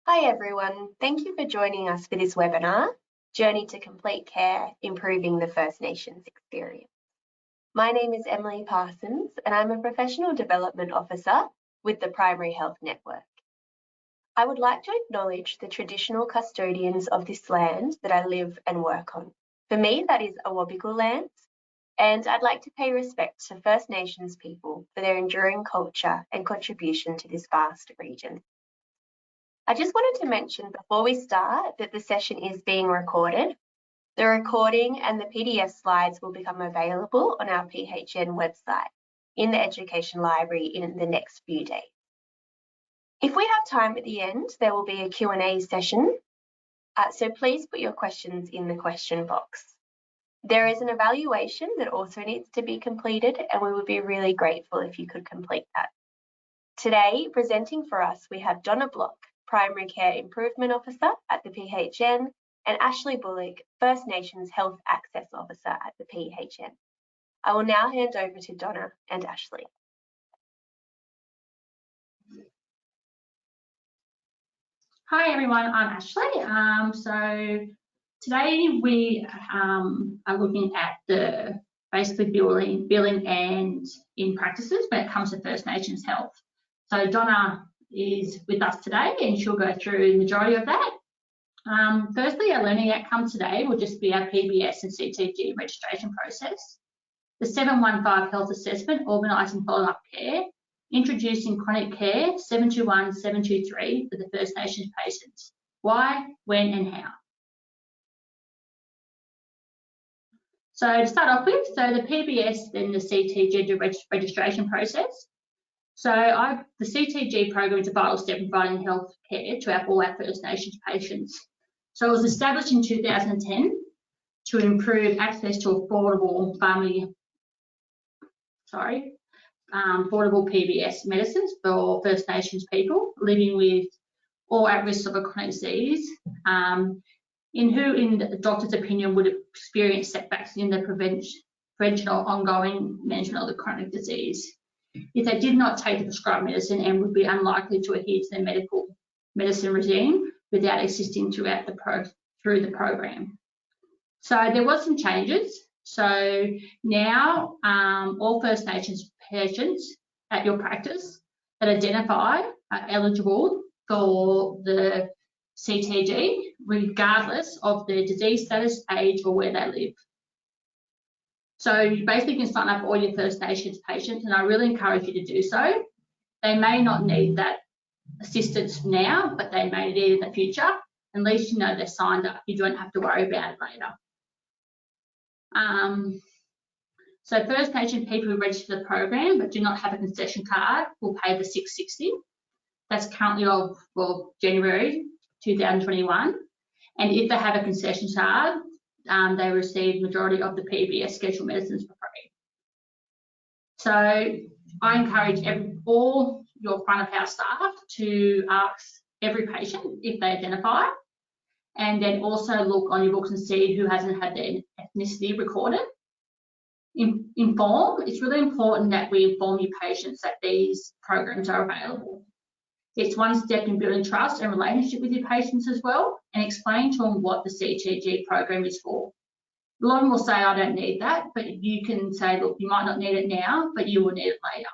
Hi everyone, thank you for joining us for this webinar, Journey to Complete Care, Improving the First Nations Experience. My name is Emily Parsons and I'm a Professional Development Officer with the Primary Health Network. I would like to acknowledge the traditional custodians of this land that I live and work on. For me, that is Awabakal lands, and I'd like to pay respect to First Nations people for their enduring culture and contribution to this vast region. I just wanted to mention before we start that the session is being recorded. The recording and the PDF slides will become available on our PHN website in the Education Library in the next few days. If we have time at the end, there will be a Q&A session, so please put your questions in the question box. There is an evaluation that also needs to be completed, and we would be really grateful if you could complete that. Today, presenting for us, we have Donna Block, Primary Care Improvement Officer at the PHN, and Ashley Bullock, First Nations Health Access Officer at the PHN. I will now hand over to Donna and Ashley. Hi everyone, I'm Ashley. So today we are looking at the basically billing and in practices when it comes to First Nations health. So Donna is with us today and she'll go through the majority of that. Firstly, our learning outcome today will just be our PBS and CTG registration process, the 715 health assessment, organising follow-up care, introducing chronic care 721-723 for the First Nations patients. Why, when and how. So to start off with, the PBS then the CTG registration process. So the CTG program is a vital step in providing health care to all our First Nations patients. So it was established in 2010 to improve access to affordable affordable PBS medicines for First Nations people living with or at risk of a chronic disease, in the doctor's opinion would experience setbacks in the prevention or ongoing management of the chronic disease if they did not take the prescribed medicine and would be unlikely to adhere to their medical medicine regime without assisting through the program. So there was some changes. So now all First Nations patients at your practice that identify are eligible for the CTG regardless of their disease status, age or where they live. So you basically can sign up all your First Nations patients, and I really encourage you to do so. They may not need that assistance now, but they may need it in the future. At least you know they're signed up. You don't have to worry about it later. So First Nation people who register the program but do not have a concession card will pay the $660. That's currently of January 2021. And if they have a concession card, they receive majority of the PBS scheduled medicines for free. So I encourage all your front of house staff to ask every patient if they identify, and then also look on your books and see who hasn't had their ethnicity recorded. It's really important that we inform your patients that these programs are available. It's one step in building trust and relationship with your patients as well, and explain to them what the CTG program is for. A lot of them will say, I don't need that, but you can say, look, you might not need it now, but you will need it later.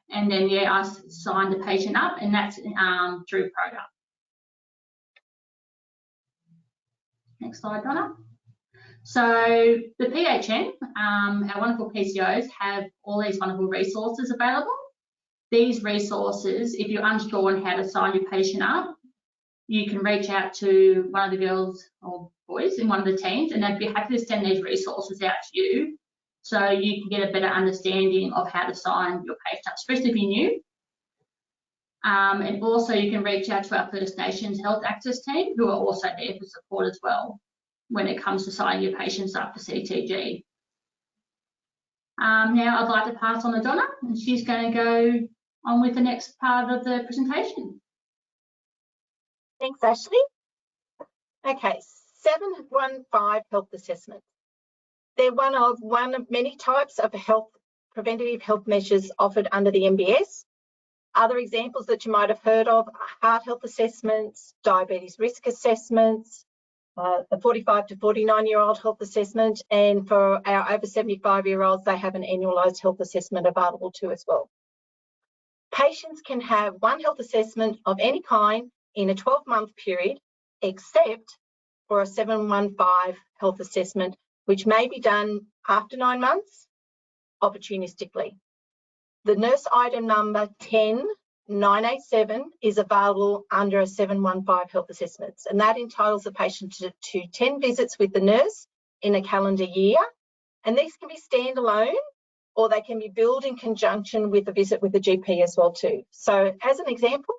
And then, I sign the patient up, and that's through product. Next slide, Donna. So the PHN, our wonderful PCOs have all these wonderful resources available. These resources, if you're unsure on how to sign your patient up, you can reach out to one of the girls or boys in one of the teams, and they'd be happy to send these resources out to you so you can get a better understanding of how to sign your patient up, especially if you're new. And also you can reach out to our First Nations Health Access team, who are also there for support as well when it comes to signing your patients up for CTG. Now I'd like to pass on to Donna, and she's going to go on with the next part of the presentation. Thanks, Ashley. Okay, 715 health assessments. They're one of many types of preventative health measures offered under the MBS. Other examples that you might have heard of are heart health assessments, diabetes risk assessments, the 45 to 49-year-old health assessment, and for our over 75-year-olds, they have an annualised health assessment available too as well. Patients can have one health assessment of any kind in a 12-month period, except for a 715 health assessment, which may be done after 9 months, opportunistically. The nurse item number 10987 is available under a 715 health assessments, and that entitles the patient to 10 visits with the nurse in a calendar year. And these can be standalone, or they can be billed in conjunction with a visit with the GP as well too. So as an example,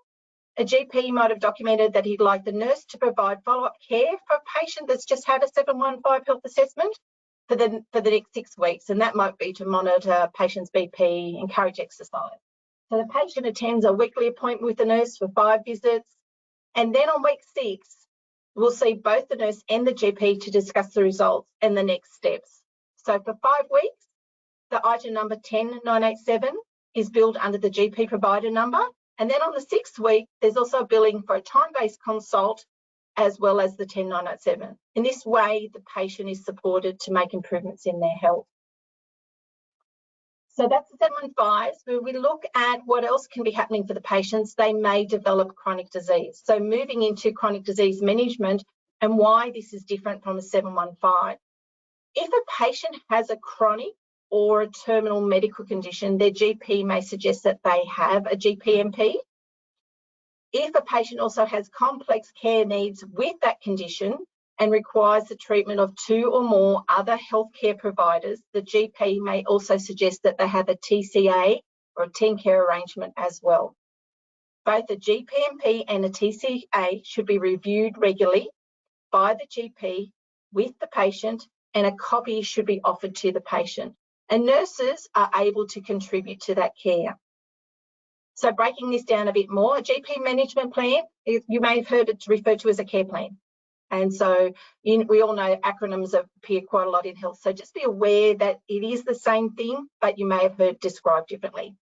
a GP might have documented that he'd like the nurse to provide follow-up care for a patient that's just had a 715 health assessment for the next 6 weeks, and that might be to monitor patient's BP, encourage exercise. So the patient attends a weekly appointment with the nurse for 5 visits, and then on week 6, we'll see both the nurse and the GP to discuss the results and the next steps. So for 5 weeks, the item number 10987 is billed under the GP provider number, and then on the 6th week, there's also billing for a time-based consult as well as the 10987. In this way, the patient is supported to make improvements in their health. So that's the 715s. When we look at what else can be happening for the patients, they may develop chronic disease. So moving into chronic disease management and why this is different from a 715. If a patient has a chronic or a terminal medical condition, their GP may suggest that they have a GPMP. If a patient also has complex care needs with that condition and requires the treatment of 2 or more other healthcare providers, the GP may also suggest that they have a TCA or a team care arrangement as well. Both a GPMP and a TCA should be reviewed regularly by the GP with the patient, and a copy should be offered to the patient. And nurses are able to contribute to that care. So breaking this down a bit more, a GP management plan, you may have heard it referred to as a care plan. And so we all know acronyms appear quite a lot in health. So just be aware that it is the same thing, but you may have heard described differently.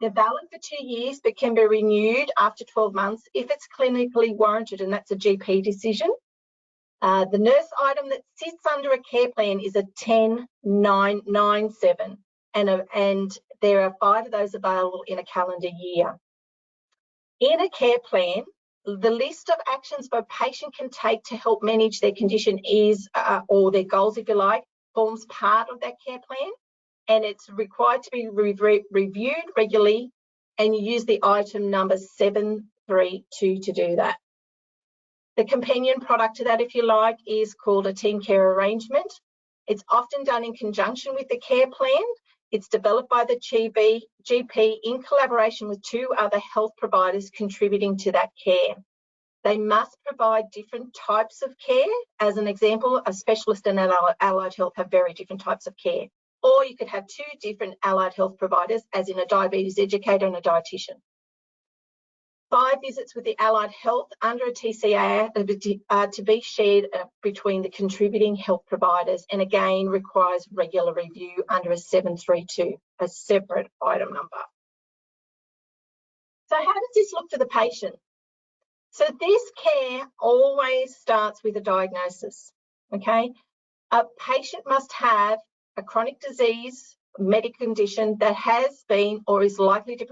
They're valid for 2 years, but can be renewed after 12 months if it's clinically warranted, and that's a GP decision. The nurse item that sits under a care plan is a 10997, and there are 5 of those available in a calendar year. In a care plan, the list of actions a patient can take to help manage their condition is, or their goals, if you like, forms part of that care plan, and it's required to be reviewed regularly, and you use the item number 732 to do that. The companion product to that, if you like, is called a team care arrangement. It's often done in conjunction with the care plan. It's developed by the GP in collaboration with 2 other health providers contributing to that care. They must provide different types of care. As an example, a specialist and allied health have very different types of care. Or you could have 2 different allied health providers, as in a diabetes educator and a dietitian. 5 visits with the allied health under a TCA are to be shared between the contributing health providers, and again requires regular review under a 732, a separate item number. So how does this look for the patient? So this care always starts with a diagnosis, okay? A patient must have a chronic disease, medical condition that has been or is likely to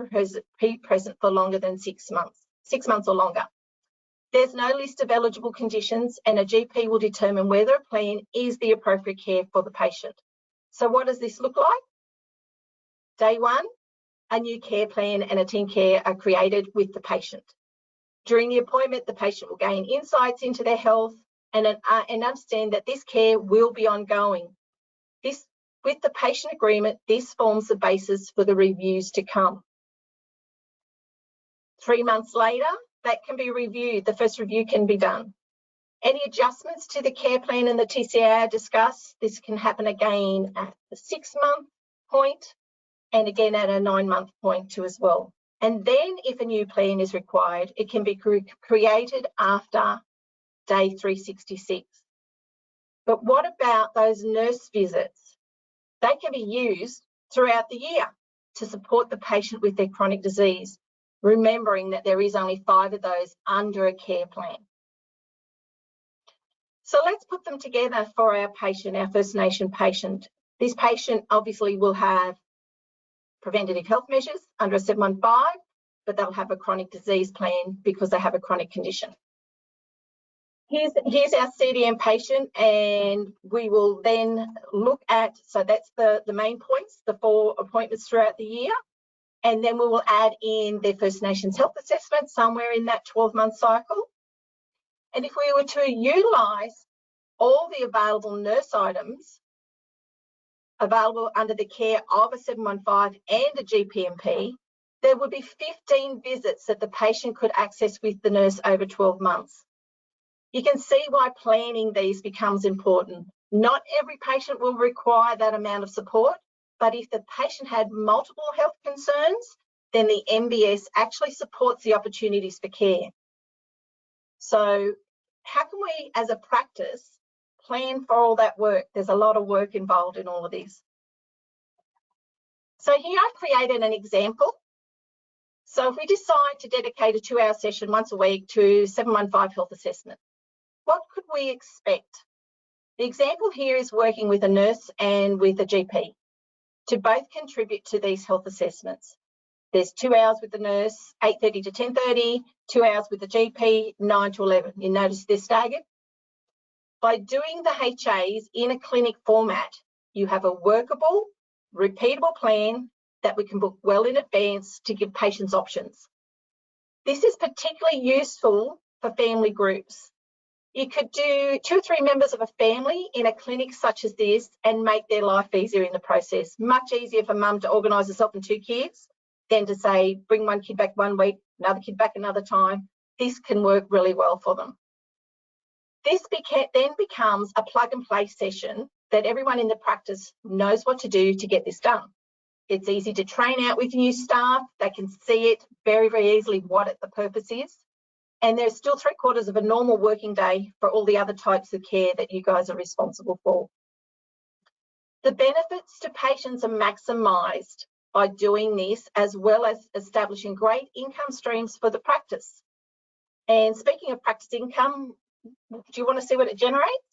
be present for longer than 6 months, 6 months or longer. There's no list of eligible conditions, and a GP will determine whether a plan is the appropriate care for the patient. So what does this look like? Day 1, a new care plan and a team care are created with the patient. During the appointment, the patient will gain insights into their health and understand that this care will be ongoing. With the patient agreement, this forms the basis for the reviews to come. 3 months later, that can be reviewed. The first review can be done. Any adjustments to the care plan and the TCA are discussed. This can happen again at the 6-month point and again at a 9-month point too as well. And then if a new plan is required, it can be created after day 366. But what about those nurse visits? They can be used throughout the year to support the patient with their chronic disease. remembering that there is only 5 of those under a care plan. So let's put them together for our patient, our First Nation patient. This patient obviously will have preventative health measures under a 715, but they'll have a chronic disease plan because they have a chronic condition. Here's our CDM patient, and we will then look at, so that's the main points, the 4 appointments throughout the year, and then we will add in their First Nations health assessment somewhere in that 12-month cycle. And if we were to utilise all the available nurse items available under the care of a 715 and a GPMP, there would be 15 visits that the patient could access with the nurse over 12 months. You can see why planning these becomes important. Not every patient will require that amount of support, but if the patient had multiple health concerns, then the MBS actually supports the opportunities for care. So how can we, as a practice, plan for all that work? There's a lot of work involved in all of this. So here I've created an example. So if we decide to dedicate a 2-hour session once a week to 715 health assessment, what could we expect? The example here is working with a nurse and with a GP to both contribute to these health assessments. There's 2 hours with the nurse, 8:30 to 10:30, 2 hours with the GP, 9 to 11. You notice they're staggered? By doing the HAs in a clinic format, you have a workable, repeatable plan that we can book well in advance to give patients options. This is particularly useful for family groups. You could do 2 or 3 members of a family in a clinic such as this and make their life easier in the process. Much easier for mum to organise herself and 2 kids than to say, bring one kid back one week, another kid back another time. This can work really well for them. This then becomes a plug and play session that everyone in the practice knows what to do to get this done. It's easy to train out with new staff. They can see it very, very easily what the purpose is. And there's still 3/4 of a normal working day for all the other types of care that you guys are responsible for. The benefits to patients are maximised by doing this, as well as establishing great income streams for the practice. And speaking of practice income, do you want to see what it generates?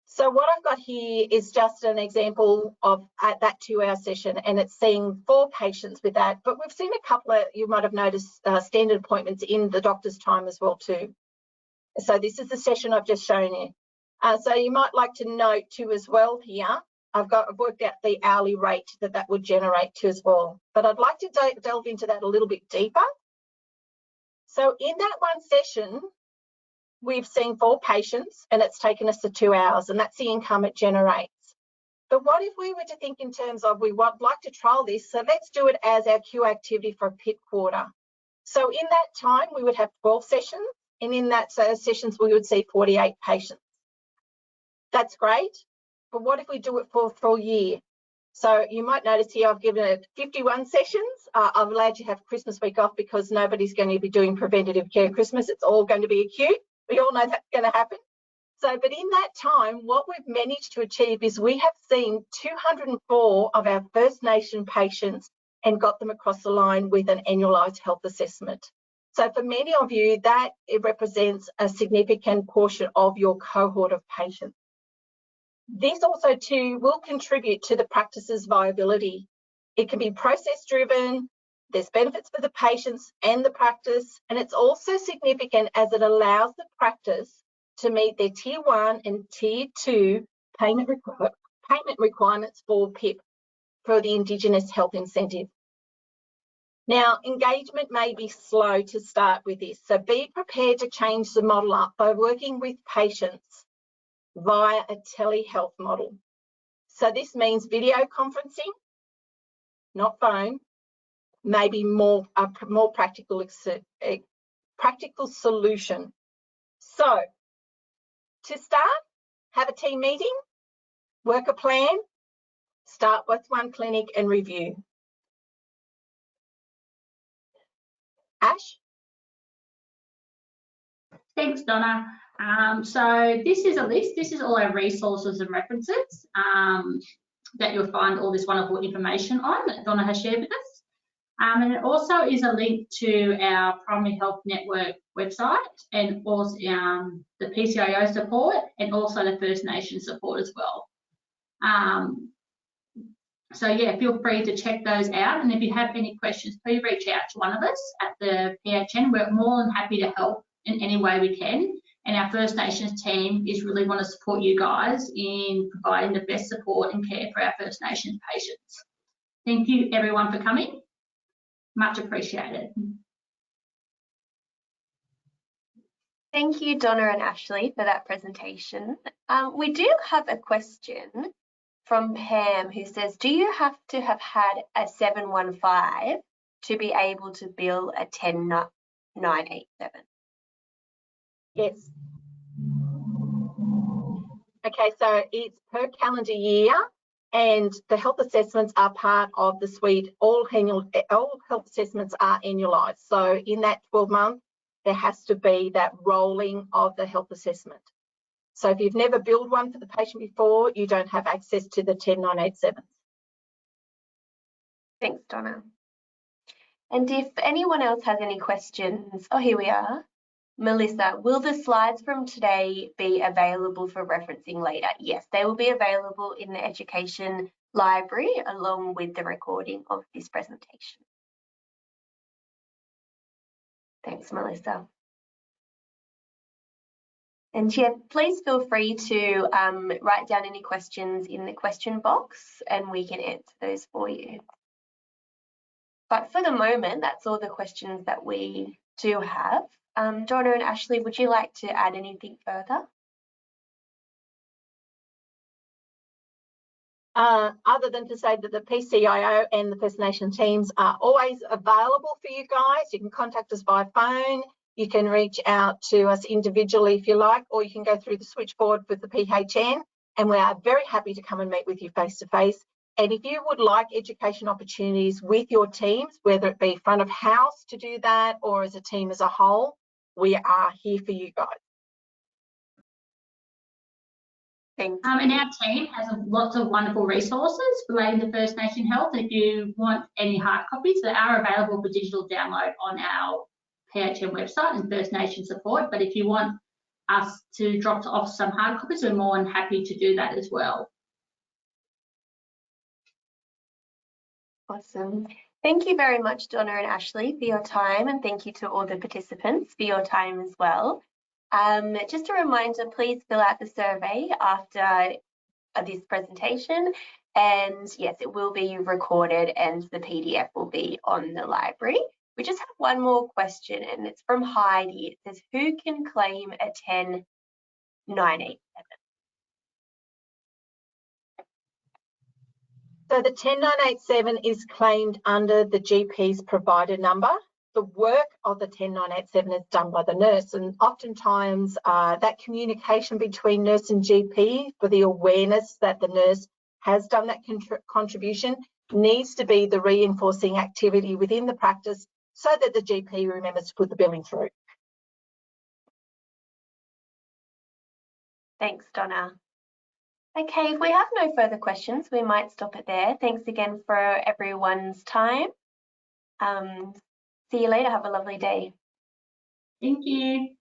So what I've got here is just an example of that 2-hour session, and it's seeing 4 patients with that, but we've seen a couple of, you might have noticed, standard appointments in the doctor's time as well too. So this is the session I've just shown you. So you might like to note too as well here, I've worked out the hourly rate that would generate too as well, but I'd like to delve into that a little bit deeper. So in that one session, we've seen 4 patients and it's taken us to 2 hours, and that's the income it generates. But what if we were to think in terms of we would like to trial this, so let's do it as our Q activity for a PIP quarter. So in that time, we would have 12 sessions, and in that sessions, we would see 48 patients. That's great, but what if we do it for a full year? So you might notice here I've given it 51 sessions. I've allowed you to have Christmas week off because nobody's going to be doing preventative care Christmas. It's all going to be acute. We all know that's going to happen. So, but in that time, what we've managed to achieve is we have seen 204 of our First Nation patients and got them across the line with an annualised health assessment. So for many of you, that it represents a significant portion of your cohort of patients. This also too will contribute to the practice's viability. It can be process driven, there's benefits for the patients and the practice, and it's also significant as it allows the practice to meet their Tier 1 and Tier 2 payment requirements for PIP, for the Indigenous Health Incentive. Now, engagement may be slow to start with this, so be prepared to change the model up by working with patients via a telehealth model. So this means video conferencing, not phone, maybe more practical solution. So to start, have a team meeting, work a plan, start with one clinic and review. Ash? Thanks, Donna. So this is a list. This is all our resources and references that you'll find all this wonderful information on that Donna has shared with us. And it also is a link to our Primary Health Network website and also the PCIO support and also the First Nations support as well. So yeah, feel free to check those out. And if you have any questions, please reach out to one of us at the PHN. We're more than happy to help in any way we can. And our First Nations team is really want to support you guys in providing the best support and care for our First Nations patients. Thank you everyone for coming. Much appreciated. Thank you, Donna and Ashley, for that presentation. We do have a question from Pam who says, do you have to have had a 715 to be able to bill a 10987? Yes. Okay, so it's per calendar year, and the health assessments are part of the suite. All health assessments are annualised. So in that 12 months, there has to be that rolling of the health assessment. So if you've never billed one for the patient before, you don't have access to the 10987. Thanks, Donna. And if anyone else has any questions, oh, here we are. Melissa, will the slides from today be available for referencing later? Yes, they will be available in the Education Library along with the recording of this presentation. Thanks, Melissa. And yeah, please feel free to write down any questions in the question box and we can answer those for you. But for the moment, that's all the questions that we do have. Donna and Ashley, would you like to add anything further? Other than to say that the PCIO and the First Nation teams are always available for you guys. You can contact us by phone. You can reach out to us individually if you like, or you can go through the switchboard with the PHN, and we are very happy to come and meet with you face to face. And if you would like education opportunities with your teams, whether it be front of house to do that or as a team as a whole, we are here for you guys. Thank you. And our team has lots of wonderful resources relating to First Nation health. If you want any hard copies, they are available for digital download on our PHN website and First Nation support. But if you want us to drop off some hard copies, we're more than happy to do that as well. Awesome. Thank you very much, Donna and Ashley, for your time, and thank you to all the participants for your time as well. Just a reminder, please fill out the survey after this presentation, and yes, it will be recorded and the PDF will be on the library. We just have one more question, and it's from Heidi. It says, who can claim a 10987? So the 10987 is claimed under the GP's provider number. The work of the 10987 is done by the nurse, and oftentimes that communication between nurse and GP for the awareness that the nurse has done that contribution needs to be the reinforcing activity within the practice so that the GP remembers to put the billing through. Thanks, Donna. Okay, if we have no further questions, we might stop it there. Thanks again for everyone's time. See you later. Have a lovely day. Thank you.